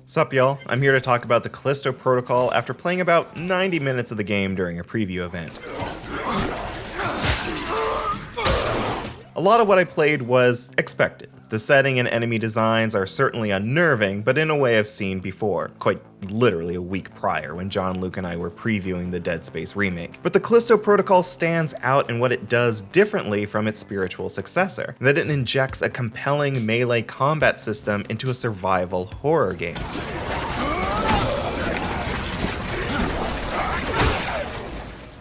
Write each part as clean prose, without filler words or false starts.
Sup y'all, I'm here to talk about the Callisto Protocol after playing about 90 minutes of the game during a preview event. A lot of what I played was expected. The setting and enemy designs are certainly unnerving, but in a way I've seen before, quite literally a week prior when John, Luke, and I were previewing the Dead Space remake. But the Callisto Protocol stands out in what it does differently from its spiritual successor, that it injects a compelling melee combat system into a survival horror game.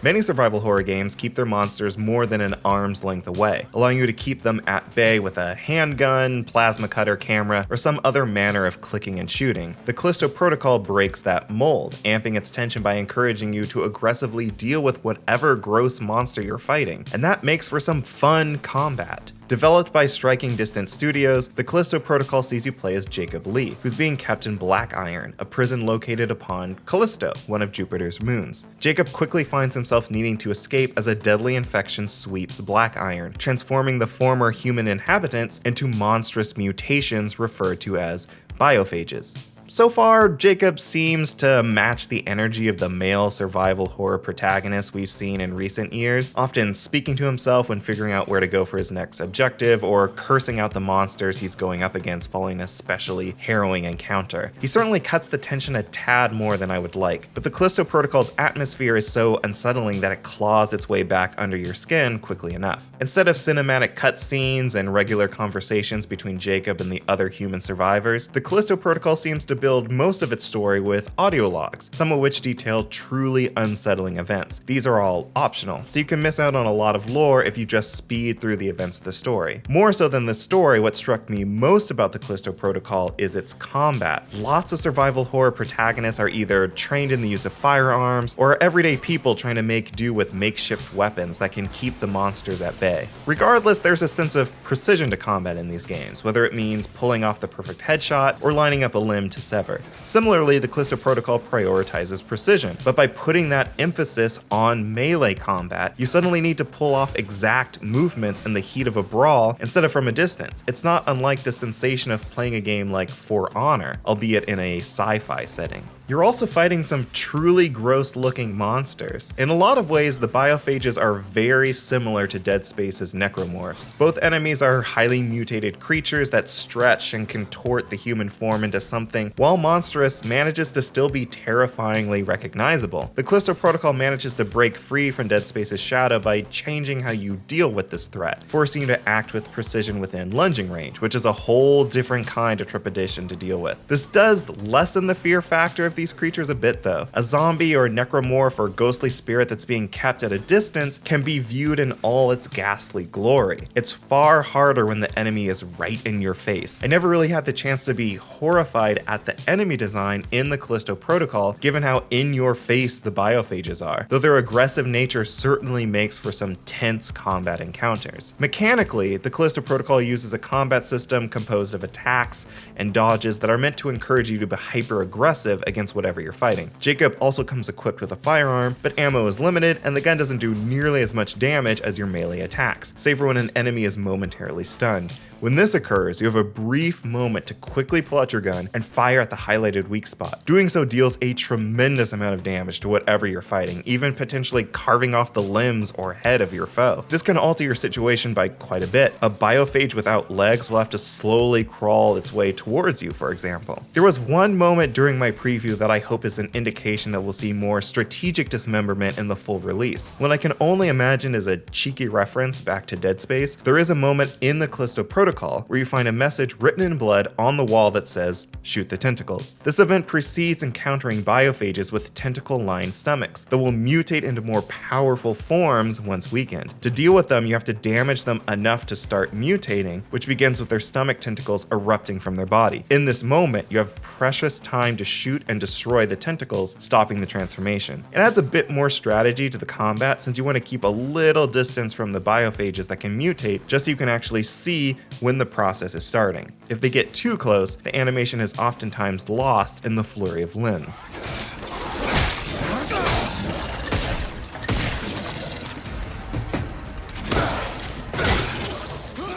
Many survival horror games keep their monsters more than an arm's length away, allowing you to keep them at bay with a handgun, plasma cutter, camera, or some other manner of clicking and shooting. The Callisto Protocol breaks that mold, amping its tension by encouraging you to aggressively deal with whatever gross monster you're fighting, and that makes for some fun combat. Developed by Striking Distance Studios, the Callisto Protocol sees you play as Jacob Lee, who's being kept in Black Iron, a prison located upon Callisto, one of Jupiter's moons. Jacob quickly finds himself needing to escape as a deadly infection sweeps Black Iron, transforming the former human inhabitants into monstrous mutations referred to as biophages. So far, Jacob seems to match the energy of the male survival horror protagonist we've seen in recent years, often speaking to himself when figuring out where to go for his next objective, or cursing out the monsters he's going up against following an especially harrowing encounter. He certainly cuts the tension a tad more than I would like, but the Callisto Protocol's atmosphere is so unsettling that it claws its way back under your skin quickly enough. Instead of cinematic cutscenes and regular conversations between Jacob and the other human survivors, the Callisto Protocol seems to build most of its story with audio logs, some of which detail truly unsettling events. These are all optional, so you can miss out on a lot of lore if you just speed through the events of the story. More so than the story, what struck me most about the Callisto Protocol is its combat. Lots of survival horror protagonists are either trained in the use of firearms, or are everyday people trying to make do with makeshift weapons that can keep the monsters at bay. Regardless, there's a sense of precision to combat in these games, whether it means pulling off the perfect headshot or lining up a limb to sever. Similarly, the Callisto Protocol prioritizes precision, but by putting that emphasis on melee combat, you suddenly need to pull off exact movements in the heat of a brawl instead of from a distance. It's not unlike the sensation of playing a game like For Honor, albeit in a sci-fi setting. You're also fighting some truly gross-looking monsters. In a lot of ways, the biophages are very similar to Dead Space's necromorphs. Both enemies are highly mutated creatures that stretch and contort the human form into something, while monstrous manages to still be terrifyingly recognizable. The Callisto Protocol manages to break free from Dead Space's shadow by changing how you deal with this threat, forcing you to act with precision within lunging range, which is a whole different kind of trepidation to deal with. This does lessen the fear factor of these creatures a bit though. A zombie or necromorph or ghostly spirit that's being kept at a distance can be viewed in all its ghastly glory. It's far harder when the enemy is right in your face. I never really had the chance to be horrified at the enemy design in the Callisto Protocol, given how in your face the biophages are, though their aggressive nature certainly makes for some tense combat encounters. Mechanically, the Callisto Protocol uses a combat system composed of attacks and dodges that are meant to encourage you to be hyper-aggressive against whatever you're fighting. Jacob also comes equipped with a firearm, but ammo is limited and the gun doesn't do nearly as much damage as your melee attacks, save for when an enemy is momentarily stunned. When this occurs, you have a brief moment to quickly pull out your gun and fire at the highlighted weak spot. Doing so deals a tremendous amount of damage to whatever you're fighting, even potentially carving off the limbs or head of your foe. This can alter your situation by quite a bit. A biophage without legs will have to slowly crawl its way towards you, for example. There was one moment during my preview that I hope is an indication that we'll see more strategic dismemberment in the full release. When I can only imagine is a cheeky reference back to Dead Space, there is a moment in the Callisto Protocol where you find a message written in blood on the wall that says, "Shoot the tentacles." This event precedes encountering biophages with tentacle-lined stomachs that will mutate into more powerful forms once weakened. To deal with them, you have to damage them enough to start mutating, which begins with their stomach tentacles erupting from their body. In this moment, you have precious time to shoot and destroy the tentacles, stopping the transformation. It adds a bit more strategy to the combat since you want to keep a little distance from the biophages that can mutate, just so you can actually see when the process is starting. If they get too close, the animation is oftentimes lost in the flurry of limbs.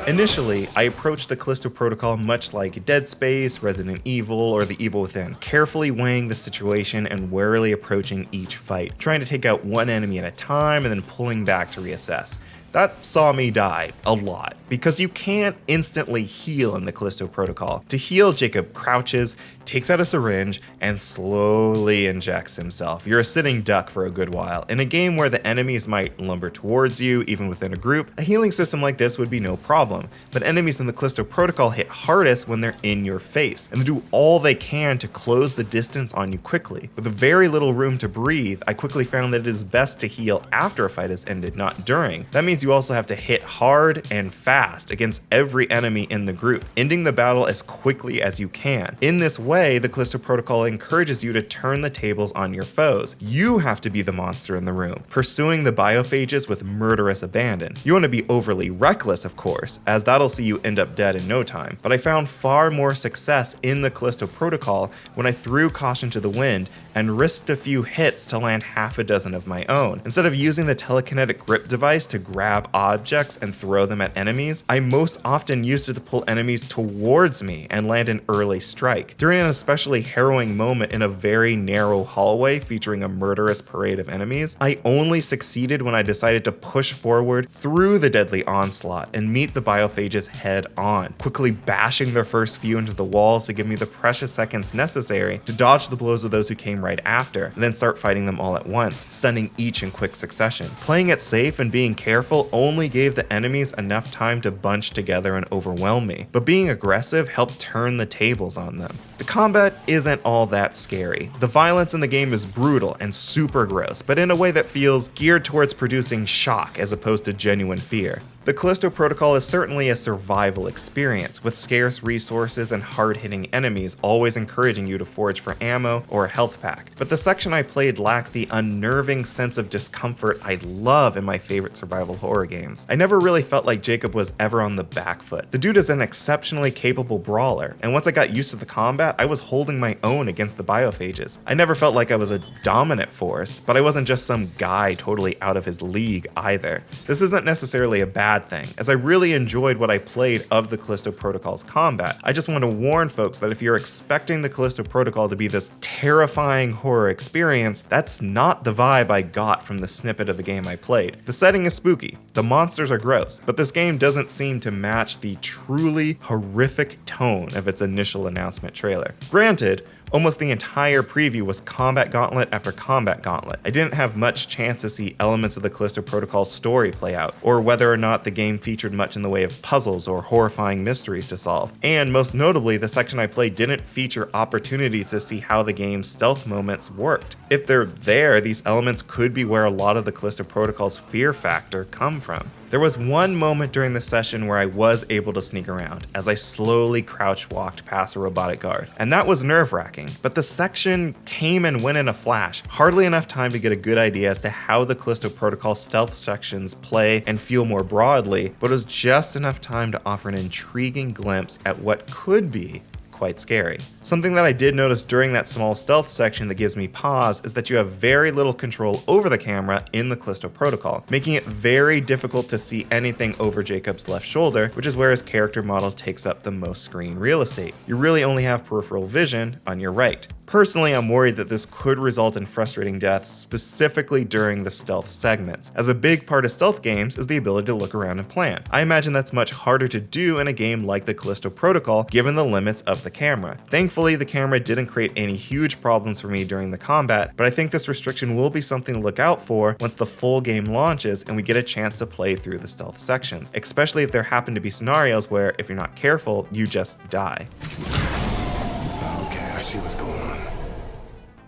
Initially, I approached the Callisto Protocol much like Dead Space, Resident Evil, or The Evil Within, carefully weighing the situation and warily approaching each fight, trying to take out one enemy at a time and then pulling back to reassess. That saw me die a lot, because you can't instantly heal in the Callisto Protocol. To heal, Jacob crouches, takes out a syringe, and slowly injects himself. You're a sitting duck for a good while. In a game where the enemies might lumber towards you, even within a group, a healing system like this would be no problem. But enemies in the Callisto Protocol hit hardest when they're in your face, and they do all they can to close the distance on you quickly. With very little room to breathe, I quickly found that it is best to heal after a fight has ended, not during. That means you also have to hit hard and fast against every enemy in the group, ending the battle as quickly as you can. In this way, the Callisto Protocol encourages you to turn the tables on your foes. You have to be the monster in the room, pursuing the biophages with murderous abandon. You want to be overly reckless, of course, as that'll see you end up dead in no time, but I found far more success in the Callisto Protocol when I threw caution to the wind and risked a few hits to land half a dozen of my own. Instead of using the telekinetic grip device to grab objects and throw them at enemies, I most often used it to pull enemies towards me and land an early strike. During an especially harrowing moment in a very narrow hallway featuring a murderous parade of enemies, I only succeeded when I decided to push forward through the deadly onslaught and meet the biophages head on, quickly bashing their first few into the walls to give me the precious seconds necessary to dodge the blows of those who came right after, and then start fighting them all at once, stunning each in quick succession. Playing it safe and being careful only gave the enemies enough time to bunch together and overwhelm me, but being aggressive helped turn the tables on them. The combat isn't all that scary. The violence in the game is brutal and super gross, but in a way that feels geared towards producing shock as opposed to genuine fear. The Callisto Protocol is certainly a survival experience, with scarce resources and hard-hitting enemies always encouraging you to forage for ammo or a health pack. But the section I played lacked the unnerving sense of discomfort I love in my favorite survival horror games. I never really felt like Jacob was ever on the back foot. The dude is an exceptionally capable brawler, and once I got used to the combat, I was holding my own against the biophages. I never felt like I was a dominant force, but I wasn't just some guy totally out of his league either. This isn't necessarily a bad thing, as I really enjoyed what I played of the Callisto Protocol's combat. I just want to warn folks that if you're expecting the Callisto Protocol to be this terrifying horror experience, that's not the vibe I got from the snippet of the game I played. The setting is spooky, the monsters are gross, but this game doesn't seem to match the truly horrific tone of its initial announcement trailer. Granted, almost the entire preview was combat gauntlet after combat gauntlet. I didn't have much chance to see elements of the Callisto Protocol story play out, or whether or not the game featured much in the way of puzzles or horrifying mysteries to solve. And most notably, the section I played didn't feature opportunities to see how the game's stealth moments worked. If they're there, these elements could be where a lot of the Callisto Protocol's fear factor come from. There was one moment during the session where I was able to sneak around, as I slowly crouch walked past a robotic guard, and that was nerve-wracking, but the section came and went in a flash, hardly enough time to get a good idea as to how the Callisto Protocol stealth sections play and feel more broadly, but it was just enough time to offer an intriguing glimpse at what could be quite scary. Something that I did notice during that small stealth section that gives me pause is that you have very little control over the camera in the Callisto Protocol, making it very difficult to see anything over Jacob's left shoulder, which is where his character model takes up the most screen real estate. You really only have peripheral vision on your right. Personally, I'm worried that this could result in frustrating deaths, specifically during the stealth segments, as a big part of stealth games is the ability to look around and plan. I imagine that's much harder to do in a game like the Callisto Protocol, given the limits of the camera. Thankfully, the camera didn't create any huge problems for me during the combat, but I think this restriction will be something to look out for once the full game launches and we get a chance to play through the stealth sections, especially if there happen to be scenarios where, if you're not careful, you just die. Okay, I see what's going on.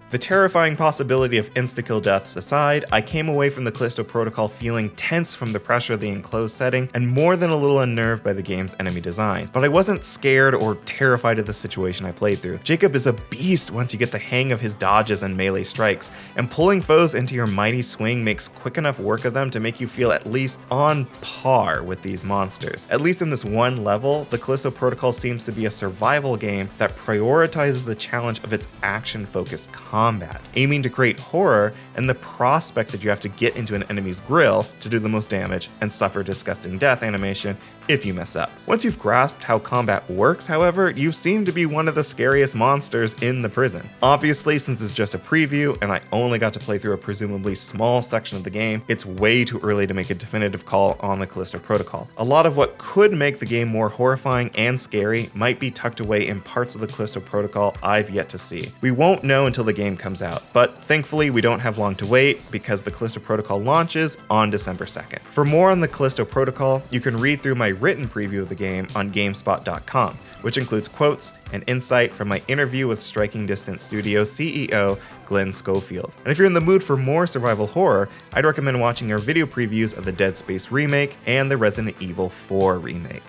The terrifying possibility of insta-kill deaths aside, I came away from the Callisto Protocol feeling tense from the pressure of the enclosed setting and more than a little unnerved by the game's enemy design. But I wasn't scared or terrified of the situation I played through. Jacob is a beast once you get the hang of his dodges and melee strikes, and pulling foes into your mighty swing makes quick enough work of them to make you feel at least on par with these monsters. At least in this one level, the Callisto Protocol seems to be a survival game that prioritizes the challenge of its action-focused combat, aiming to create horror and the prospect that you have to get into an enemy's grill to do the most damage and suffer disgusting death animation if you mess up. Once you've grasped how combat works, however, you seem to be one of the scariest monsters in the prison. Obviously, since it's just a preview and I only got to play through a presumably small section of the game, it's way too early to make a definitive call on the Callisto Protocol. A lot of what could make the game more horrifying and scary might be tucked away in parts of the Callisto Protocol I've yet to see. We won't know until the game comes out, but thankfully we don't have long to wait because the Callisto Protocol launches on December 2nd. For more on the Callisto Protocol, you can read through my written preview of the game on GameSpot.com, which includes quotes and insight from my interview with Striking Distance Studios CEO Glenn Schofield. And if you're in the mood for more survival horror, I'd recommend watching our video previews of the Dead Space remake and the Resident Evil 4 remake.